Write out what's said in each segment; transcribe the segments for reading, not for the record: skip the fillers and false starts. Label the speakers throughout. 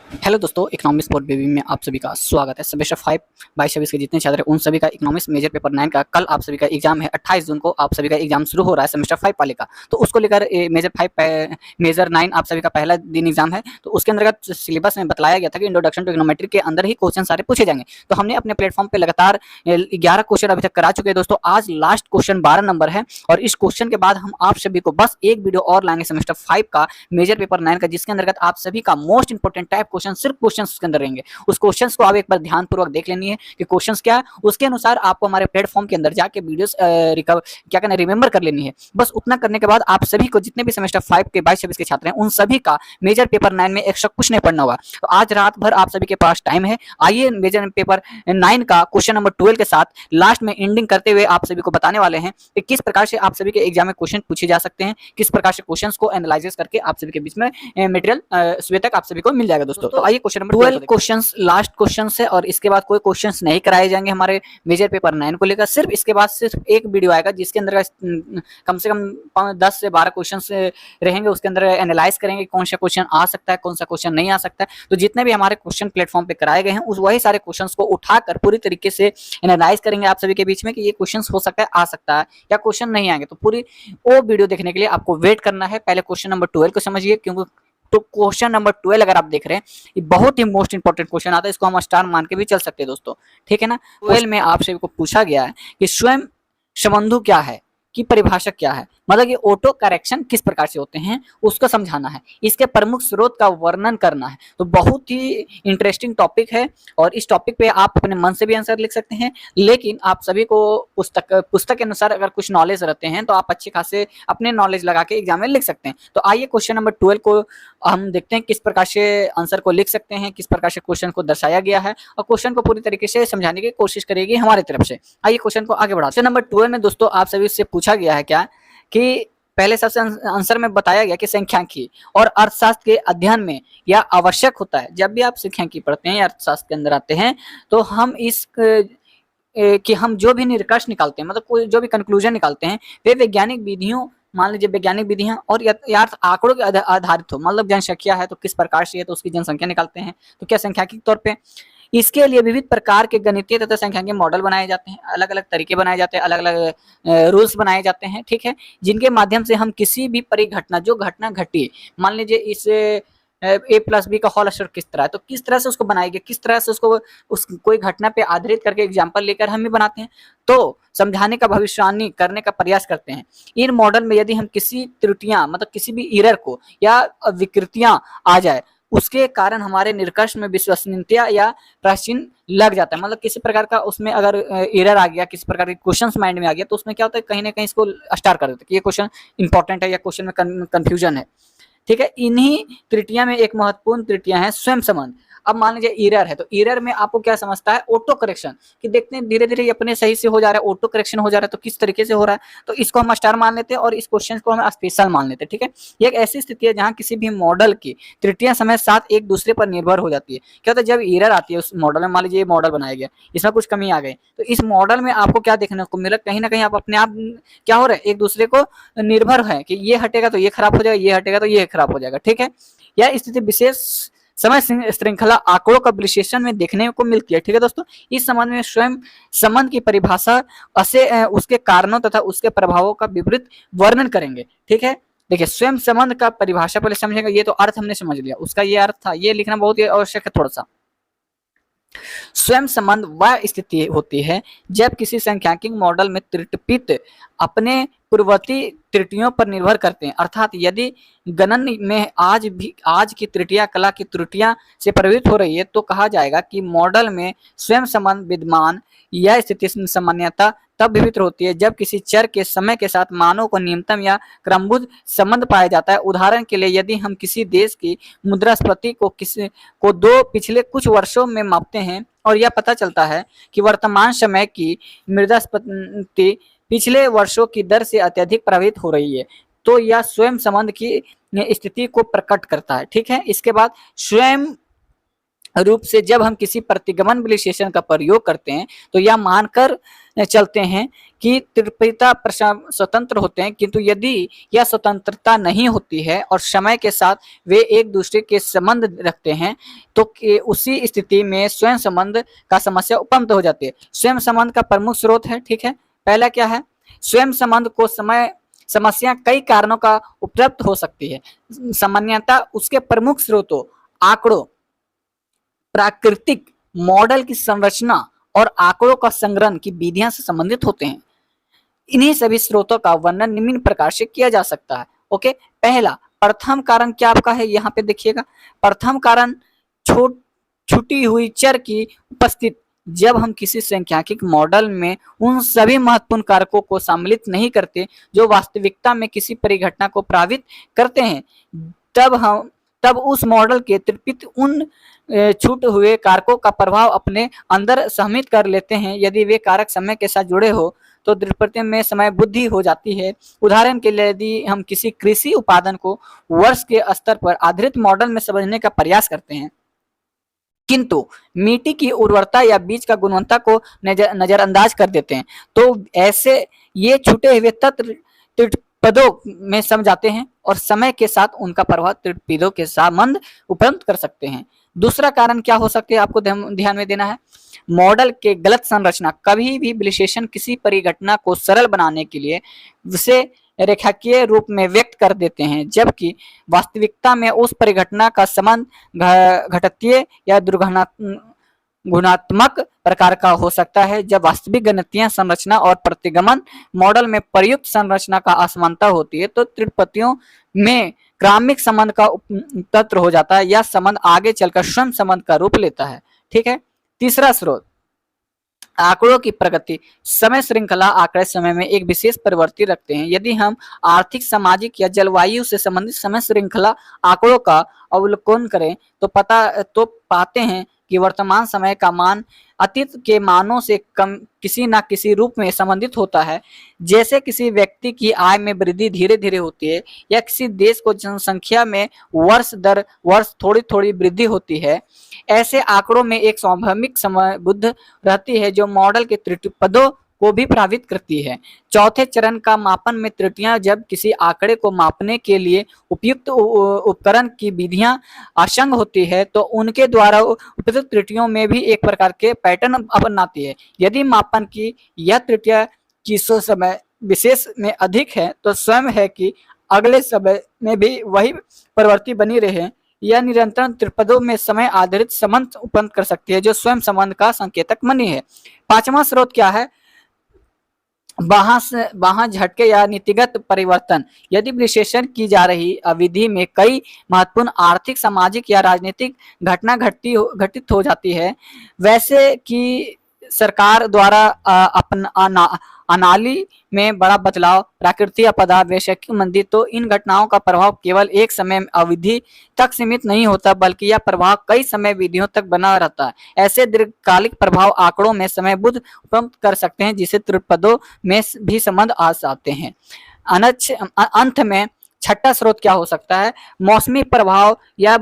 Speaker 1: Hello दोस्तों, economics for baby में आप सभी का स्वागत है। सेमेस्टर 5 22-26 के जितने छात्र हैं उन सभी का इकोनॉमिक्स मेजर पेपर 9 का कल आप सभी का एग्जाम है। 28 जून को आप सभी का एग्जाम शुरू हो रहा है सेमेस्टर 5 वाले का। तो उसको लेकर मेजर 9 आप सभी का पहला दिन एग्जाम है। तो उसके अंतर्गत सिलेबस में बताया गया था कि इंट्रोडक्शन टू इकोनोमेट्री के अंदर ही क्वेश्चन सारे पूछे जाएंगे। तो हमने अपने प्लेटफॉर्म पे लगातार 11 क्वेश्चन अभी तक करा चुके हैं दोस्तों। आज लास्ट क्वेश्चन 12 नंबर है और इस क्वेश्चन के बाद हम आप सभी को बस एक वीडियो और लाएंगे सेमेस्टर 5 का मेजर पेपर 9 का, जिसके अंतर्गत आप सभी का मोस्ट इंपोर्टेंट टाइप क्वेश्चन सिर्फ क्वेश्चन उसके अंदर रहेंगे। उस क्वेश्चंस को आप एक बार ध्यानपूर्वक देख लेनी है कि क्वेश्चंस क्या है, उसके अनुसार आपको हमारे प्लेटफॉर्म के अंदर जाके वीडियोस क्या करना रिमेंबर कर लेनी है। बस उतना करने के बाद आप सभी को जितने भी सेमेस्टर 5 के 22-26 के छात्र हैं उन सभी का मेजर पेपर 9 में एक्स्ट्रा कुछ नहीं पढ़ना होगा। तो आज रात भर आप सभी के पास टाइम है। आइए मेजर पेपर 9 का क्वेश्चन नंबर 12 के साथ लास्ट में एंडिंग करते हुए आप सभी को बताने वाले हैं कि किस प्रकार से आप सभी के एग्जाम में क्वेश्चन पूछे जा सकते हैं, किस प्रकार से क्वेश्चंस को एनालाइज करके आप सभी के बीच में मटेरियल सुबह तक आप सभी को मिल जाएगा दोस्तों। तो आइए question number 12 questions last question है और इसके बाद कोई क्वेश्चंस नहीं कराए जाएंगे हमारे मेजर पेपर 9 को लेकर। सिर्फ इसके बाद सिर्फ एक वीडियो आएगा जिसके अंदर कम से कम 10 से 12 क्वेश्चंस रहेंगे। उसके अंदर एनालाइज करेंगे कौन सा क्वेश्चन आ सकता है, कौन सा क्वेश्चन नहीं आ सकता है। तो जितने भी हमारे क्वेश्चन प्लेटफॉर्म पे कराए गए हैं उस वही सारे क्वेश्चंस को उठाकर पूरी तरीके से एनालाइज करेंगे आप सभी के बीच में कि ये क्वेश्चन हो सकता है, आ सकता है या क्वेश्चन नहीं आएंगे। तो पूरी वो वीडियो देखने के लिए आपको वेट करना है। पहले क्वेश्चन नंबर 12 को समझिए, क्योंकि तो क्वेश्चन नंबर 12 अगर आप देख रहे हैं ये बहुत ही मोस्ट इंपोर्टेंट क्वेश्चन आता है। इसको हम स्टार मान के भी चल सकते हैं दोस्तों, ठीक है ना। 12 में आप सभी को पूछा गया है कि स्वयं संबंधु क्या है की परिभाषा क्या है, मतलब ये ऑटो करेक्शन किस प्रकार से होते हैं उसको समझाना है, इसके प्रमुख स्रोत का वर्णन करना है। तो बहुत ही इंटरेस्टिंग टॉपिक है और इस टॉपिक पे आप अपने मन से भी आंसर लिख सकते हैं, लेकिन आप सभी को पुस्तक के अनुसार अगर कुछ नॉलेज रहते हैं तो आप अच्छे खासे अपने नॉलेज लगा के एग्जाम में लिख सकते हैं। तो आइए क्वेश्चन नंबर 12 को हम देखते हैं किस प्रकार से आंसर को लिख सकते हैं, किस प्रकार से क्वेश्चन को दर्शाया गया है और क्वेश्चन को पूरी तरीके से समझाने की कोशिश करेगी हमारी तरफ से। आइए क्वेश्चन को आगे बढ़ाते हैं। नंबर 12 में दोस्तों आप सभी से पूछा गया है क्या कि पहले सबसे आंसर में बताया गया कि सांख्यिकी और अर्थशास्त्र के अध्ययन में यह आवश्यक होता है। जब भी आप सांख्यिकी पढ़ते हैं या अर्थशास्त्र के अंदर आते हैं तो हम कि हम जो भी निष्कर्ष निकालते हैं, मतलब कोई जो भी कंक्लूजन निकालते हैं वे वैज्ञानिक विधियों, मान लीजिए वैज्ञानिक विधियां और यथार्थ आंकड़ों के आधारित हो। मतलब जनसंख्या है तो किस प्रकार से है तो उसकी जनसंख्या निकालते हैं, तो क्या सांख्यिकी तौर पे इसके लिए विविध प्रकार के गणितीय तथा सांख्यिकीय मॉडल बनाए जाते हैं, अलग अलग तरीके बनाए जाते हैं, अलग अलग रूल्स बनाए जाते हैं, ठीक है, जिनके माध्यम से हम किसी भी परिघटना, जो घटना घटी, मान लीजिए इस ए प्लस बी का होल स्क्वायर किस तरह है तो किस तरह से उसको बनाएंगे, किस तरह से उसको उस कोई घटना पे आधारित करके एग्जाम्पल लेकर हम भी बनाते हैं, तो समझाने का, भविष्यवाणी करने का प्रयास करते हैं। इन मॉडल में यदि हम किसी त्रुटियां, मतलब किसी भी एरर को या विकृतियां आ जाए उसके कारण हमारे निष्कर्ष में विश्वसनीयता या प्राचीन लग जाता है। मतलब किसी प्रकार का उसमें अगर एरर आ गया, किसी प्रकार के क्वेश्चंस माइंड में आ गया तो उसमें क्या होता है, कहीं ना कहीं इसको स्टार कर देते हैं कि ये क्वेश्चन इंपॉर्टेंट है या क्वेश्चन में कंफ्यूजन है, ठीक है। इन्हीं त्रुटियां में एक महत्वपूर्ण त्रुटियां है स्वयं संबंध। अब मान लीजिए एरर है तो एरर में आपको क्या समझता है, ऑटो करेक्शन, कि देखते हैं धीरे धीरे अपने सही से हो जा रहा है, ऑटो करेक्शन हो जा रहा है, तो किस तरीके से हो रहा है, तो इसको हम स्टार मान लेते हैं और इस क्वेश्चन को हम स्पेशल मान लेते हैं, ठीक है। ये एक ऐसी स्थिति है जहां किसी भी मॉडल की त्रुटियां समय साथ एक दूसरे पर निर्भर हो जाती है। क्या होता है, जब एरर आती है उस मॉडल में, मान लीजिए मॉडल बनाया गया, इसमें कुछ कमी आ गई, तो इस मॉडल में आपको क्या देखने को मिला, कहीं ना कहीं आप अपने आप क्या हो रहा है, एक दूसरे को निर्भर है कि ये हटेगा तो ये खराब हो जाएगा, ये हटेगा तो ये खराब हो जाएगा, ठीक है। यह स्थिति विशेष समय श्रृंखला आंकड़ों का विश्लेषण में देखने को मिलती है, ठीक है दोस्तों। इस संबंध में स्वयं संबंध की परिभाषा उसके कारणों तथा उसके प्रभावों का विपरीत वर्णन करेंगे, ठीक है। देखिए स्वयं संबंध का परिभाषा पहले समझेंगे, ये तो अर्थ हमने समझ लिया, उसका ये अर्थ था, ये लिखना बहुत ही आवश्यक है थोड़ा सा। स्वयं संबंध वह स्थिति होती है जब किसी सांख्यिकीय मॉडल में त्रुटिपित अपने पूर्ववर्ती त्रुटियों पर निर्भर करते हैं, अर्थात यदि गणन में आज की त्रुटियां कला की त्रुटियां से प्रभावित हो रही है तो कहा जाएगा कि मॉडल में स्वयं संबंध विद्यमान। यह स्थिति सामान्यतः तब विभिन्न होती है जब किसी चर के समय के साथ मानों को न्यूनतम या क्रमबद्ध संबंध पाया जाता है। उदाहरण के लिए यदि हम किसी देश की मुद्रास्फीति को दो पिछले कुछ वर्षों में मापते हैं और यह पता चलता है कि वर्तमान समय की मुद्रास्फीति पिछले वर्षों की दर से अत्यधिक प्रभावित हो रही है, तो यह स्वयं संबंध की स्थिति को प्रकट करता है, ठीक है। इसके बाद स्वयं रूप से जब हम किसी प्रतिगमन विश्लेषण का प्रयोग करते हैं तो यह मानकर चलते हैं कि त्रिपिता स्वतंत्र होते हैं, किंतु यदि यह स्वतंत्रता नहीं होती है और समय के साथ वे एक दूसरे के संबंध रखते हैं तो उसी स्थिति में स्वयं संबंध का समस्या उत्पन्न हो जाती है। स्वयं संबंध का प्रमुख स्रोत है, ठीक है। पहला क्या है, स्वयं संबंध को समस्या कई कारणों का उपलब्ध हो सकती है। सामान्यतः उसके प्रमुख स्रोतों आंकड़ों, प्राकृतिक मॉडल की संरचना और आंकड़ों का संग्रहण की विधियां से संबंधित होते हैं। इन्हीं सभी स्रोतों का वर्णन निम्न प्रकार से किया जा सकता है। ओके, पहला प्रथम कारण क्या आपका है, यहाँ पे देखिएगा। प्रथम कारण छूटी हुई चर की उपस्थिति। जब हम किसी सांख्यिकीय मॉडल में उन सभी महत्वपूर्ण कारकों को सम्मिलित नहीं करते जो वास्तविकता में किसी परिघटना को प्रभावित करते हैं, तब उस मॉडल के त्रिपित उन छूट हुए कारकों का प्रभाव अपने अंदर सम्मिलित कर लेते हैं। यदि वे कारक समय के साथ जुड़े हो तो त्रिपति में समय बुद्धि हो जाती है। उदाहरण के लिए यदि हम किसी कृषि उत्पादन को वर्ष के स्तर पर आधारित मॉडल में समझने का प्रयास करते हैं, किंतु मिट्टी की उर्वरता या बीज का गुणवत्ता को नजरअंदाज कर देते हैं, तो ऐसे ये छूटे हुए तत्व त्रिपदों में सम जाते हैं और समय के साथ उनका प्रभाव त्रिपदों के संबंध उत्पन्न कर सकते हैं। दूसरा कारण क्या हो सकते हैं, आपको ध्यान में देना है, मॉडल के गलत संरचना। कभी भी विश्लेषण किसी परिघटना को सरल बनाने के लिए उसे रेखाकीय रूप में व्यक्त कर देते हैं, जबकि वास्तविकता में उस परिघटना का संबंध घटतीय या गुणात्मक प्रकार का हो सकता है। जब वास्तविक गणितीय संरचना और प्रतिगमन मॉडल में प्रयुक्त संरचना का असमानता होती है तो त्रिपतियों में क्रमिक संबंध का तंत्र हो जाता है। यह संबंध आगे चलकर स्वयं संबंध का रूप लेता है, ठीक है। तीसरा स्रोत आंकड़ों की प्रगति। समय श्रृंखला आंकड़े समय में एक विशेष परिवर्तन रखते हैं। यदि हम आर्थिक, सामाजिक या जलवायु से संबंधित समय श्रृंखला आंकड़ों का अवलोकन करें तो पाते हैं कि वर्तमान समय का मान अतीत के मानों से कम किसी न किसी रूप में संबंधित होता है। जैसे किसी व्यक्ति की आय में वृद्धि धीरे धीरे होती है या किसी देश को जनसंख्या में वर्ष दर वर्ष थोड़ी थोड़ी वृद्धि होती है, ऐसे आंकड़ों में एक स्वाभाविक समय बुद्ध रहती है जो मॉडल के त्रुटिपदों को भी प्रभावित करती है। चौथे चरण का मापन में त्रुटियां। जब किसी आंकड़े को मापने के लिए उपयुक्त उपकरण की विधियां असंग होती है तो उनके द्वारा उपयुक्त त्रुटियों में भी एक प्रकार के पैटर्न अपनाती है। यदि मापन की यह त्रुटियां किसी समय विशेष में अधिक है तो स्वयं है कि अगले समय में भी वही प्रवृत्ति बनी रहे। यह निरंतर त्रिपदों में समय आधारित संबंध उत्पन्न कर सकती है जो स्वयं संबंध का संकेतक बनी है। पांचवा स्रोत क्या है, वहां झटके या नीतिगत परिवर्तन। यदि विश्लेषण की जा रही अवधि में कई महत्वपूर्ण आर्थिक, सामाजिक या राजनीतिक घटना घटित हो जाती है, वैसे कि सरकार द्वारा अनाली में बड़ा बदलाव, प्राकृतिक आपदा, वैश्विक मंदी, तो इन घटनाओं का प्रभाव केवल एक समय अवधि तक सीमित नहीं होता बल्कि यह प्रभाव कई समय विधियों तक बना रहता है। ऐसे दीर्घकालिक प्रभाव आंकड़ों में समय बुद्ध उत्पन्न कर सकते हैं जिसे त्रिपदों में भी संबंध आ जाते हैं। अंत में छठा स्रोत क्या हो सकता है, मौसमी प्रभाव या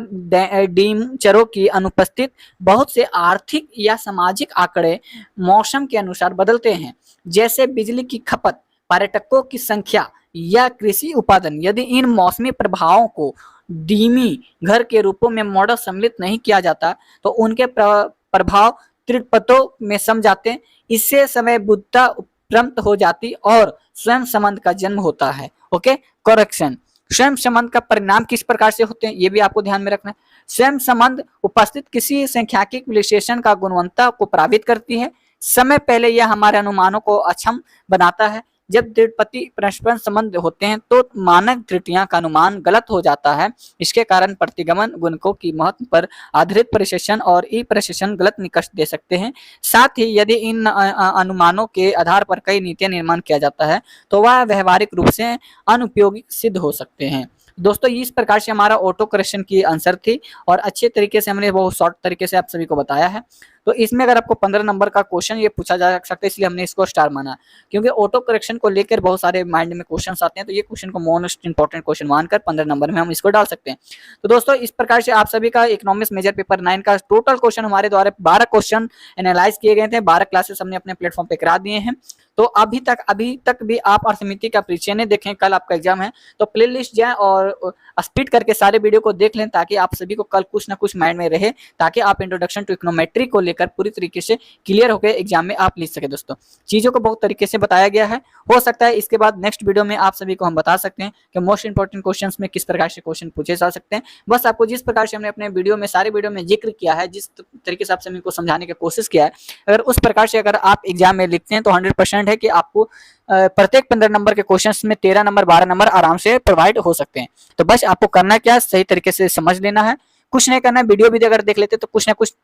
Speaker 1: डीमचरों की अनुपस्थित। बहुत से आर्थिक या सामाजिक आंकड़े मौसम के अनुसार बदलते हैं, जैसे बिजली की खपत, पर्यटकों की संख्या या कृषि उत्पादन। यदि इन मौसमी प्रभावों को धीमी घर के रूपों में मॉडल सम्मिलित नहीं किया जाता तो उनके प्रभाव त्रिपदों में सम जाते। इससे समय बुद्धता उपलब्ध हो जाती और स्वयं संबंध का जन्म होता है। Okay, correction. स्वयं संबंध का परिणाम किस प्रकार से होते हैं ये भी आपको ध्यान में रखना है। स्वयं संबंध उपस्थित किसी सांख्यिकीय विश्लेषण का गुणवत्ता को प्रभावित करती है। समय पहले यह हमारे अनुमानों को अक्षम बनाता है। जब त्रिपति परस्पर संबंध होते हैं तो मानक त्रुटियां का अनुमान गलत हो जाता है। इसके कारण प्रतिगमन गुणकों की महत्व पर आधारित प्रशिक्षण और ई प्रशिक्षण गलत निष्कर्ष दे सकते हैं। साथ ही यदि इन अनुमानों के आधार पर कई नीतियां निर्माण किया जाता है तो वह व्यवहारिक रूप से अनुपयोगी सिद्ध हो सकते हैं। दोस्तों, इस प्रकार से हमारा ऑटो करेक्शन की आंसर थी और अच्छे तरीके से हमने बहुत शॉर्ट तरीके से आप सभी को बताया है। तो इसमें अगर आपको 15 नंबर का क्वेश्चन ये पूछा जा सकता है, इसलिए हमने इसको स्टार माना, क्योंकि ऑटो करेक्शन को लेकर बहुत सारे माइंड में क्वेश्चन आते हैं, तो ये क्वेश्चन को मोस्ट इंपॉर्टेंट क्वेश्चन मानकर 15 नंबर में हम इसको डाल सकते हैं। तो दोस्तों इस प्रकार से आप सभी का इकोनॉमिक्स मेजर पेपर 9 का टोटल क्वेश्चन हमारे द्वारा 12 क्वेश्चन एनालाइज किए गए थे, 12 क्लासेस हमने अपने प्लेटफॉर्म पे करा दिए हैं। तो अभी तक भी आप अर्थमेटिक का परिचय देखें, कल आपका एग्जाम है, तो प्ले लिस्ट जाए और स्पीड करके सारे वीडियो को देख लें, ताकि आप सभी को कल कुछ ना कुछ माइंड में रहे, ताकि आप इंट्रोडक्शन टू इकोनोमेट्री को लेकर पूरी तरीके से क्लियर होकर एग्जाम में आप लिख सके। दोस्तों चीजों को बहुत तरीके से बताया गया है, हो सकता है इसके बाद नेक्स्ट वीडियो में आप सभी को हम बता सकते हैं कि मोस्ट इंपॉर्टेंट क्वेश्चन में किस प्रकार से क्वेश्चन पूछे जा सकते हैं। बस आपको जिस प्रकार से हमने अपने वीडियो में सारे वीडियो में जिक्र किया है, जिस तरीके से आप सभी को समझाने की कोशिश किया है, अगर उस प्रकार से अगर आप एग्जाम में लिखते हैं तो 100% है कि आपको प्रत्येक 15 नंबर के क्वेश्चंस में 13 नंबर 12 नंबर आराम से प्रोवाइड हो सकते हैं। तो बस आपको करना क्या, सही तरीके से समझ लेना है, कुछ नहीं करना है। वीडियो भी अगर देख लेते तो कुछ ना कुछ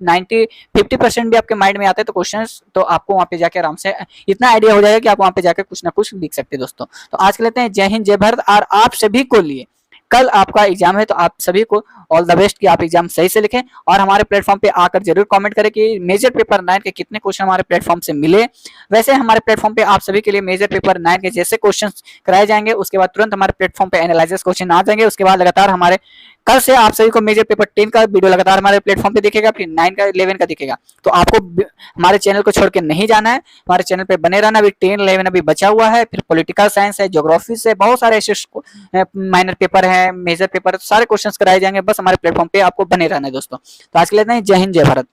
Speaker 1: 50% भी आपके माइंड में आते हैं, तो क्वेश्चंस तो आपको वहां पे जाके आराम से इतना आइडिया हो जाएगा कि आप वहां पे जाकर कुछ ना कुछ लिख सकते हैं। दोस्तों तो आज के लेते हैं, जय हिंद जय भारत। और आप सभी को लिए कल आपका एग्जाम है, तो आप सभी को ऑल द बेस्ट कि आप एग्जाम सही से लिखें, और हमारे प्लेटफॉर्म पे आकर जरूर कमेंट करें कि मेजर पेपर 9 के कितने क्वेश्चन हमारे प्लेटफॉर्म से मिले। वैसे हमारे प्लेटफॉर्म पे आप सभी के लिए मेजर पेपर 9 के जैसे क्वेश्चन कराए जाएंगे, उसके बाद तुरंत हमारे प्लेटफॉर्म पे एनालिसिस क्वेश्चन आ जाएंगे, उसके बाद लगातार हमारे कल से आप सभी को मेजर पेपर 10 का वीडियो लगातार हमारे प्लेटफॉर्म पे दिखेगा, फिर 9 का 11 का दिखेगा। तो आपको हमारे चैनल को छोड़ के नहीं जाना है, हमारे चैनल पे बने रहना। अभी 10 11 अभी बचा हुआ है, फिर पॉलिटिकल साइंस है, ज्योग्राफी से बहुत सारे ऐसे माइनर पेपर है, मेजर पेपर, सारे क्वेश्चंस कराए जाएंगे। बस हमारे प्लेटफॉर्म पे आपको बने रहना है। दोस्तों तो आज के लिए इतना ही, जय हिंद जय भारत।